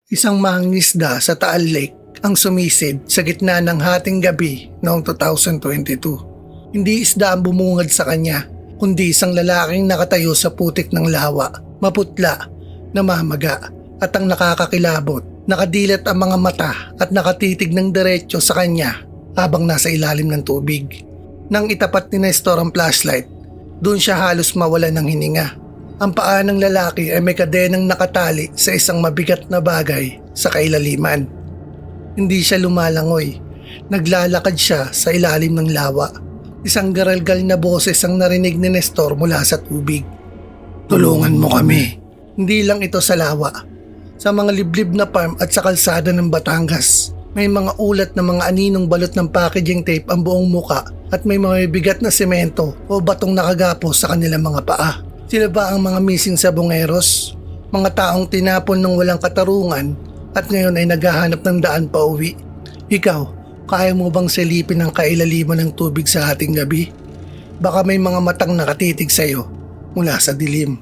Isang mangingisda sa Taal Lake ang sumisid sa gitna ng hating gabi noong 2022. Hindi isda ang bumungad sa kanya, kundi isang lalaking nakatayo sa putik ng lawa, maputla, namamaga at ang nakakakilabot. Nakadilat ang mga mata at nakatitig ng diretso sa kanya habang nasa ilalim ng tubig. Nang itapat ni Nestor ang flashlight, doon siya halos mawala ng hininga. Ang paa ng lalaki ay may kadenang nakatali sa isang mabigat na bagay sa kailaliman. Hindi siya lumalangoy. Naglalakad siya sa ilalim ng lawa. Isang garalgal na boses ang narinig ni Nestor mula sa tubig. "Tulungan mo kami." Hindi lang ito sa lawa. Sa mga liblib na farm at sa kalsada ng Batangas, may mga ulat na mga aninong balot ng packaging tape ang buong muka at may mga bigat na semento o batong nakagapos sa kanilang mga paa. Sila ba ang mga missing sabongeros? Mga taong tinapon ng walang katarungan at ngayon ay naghahanap ng daan pa uwi? Ikaw, kaya mo bang silipin ang kailaliman ng tubig sa ating gabi? Baka may mga matang nakatitig sa'yo mula sa dilim.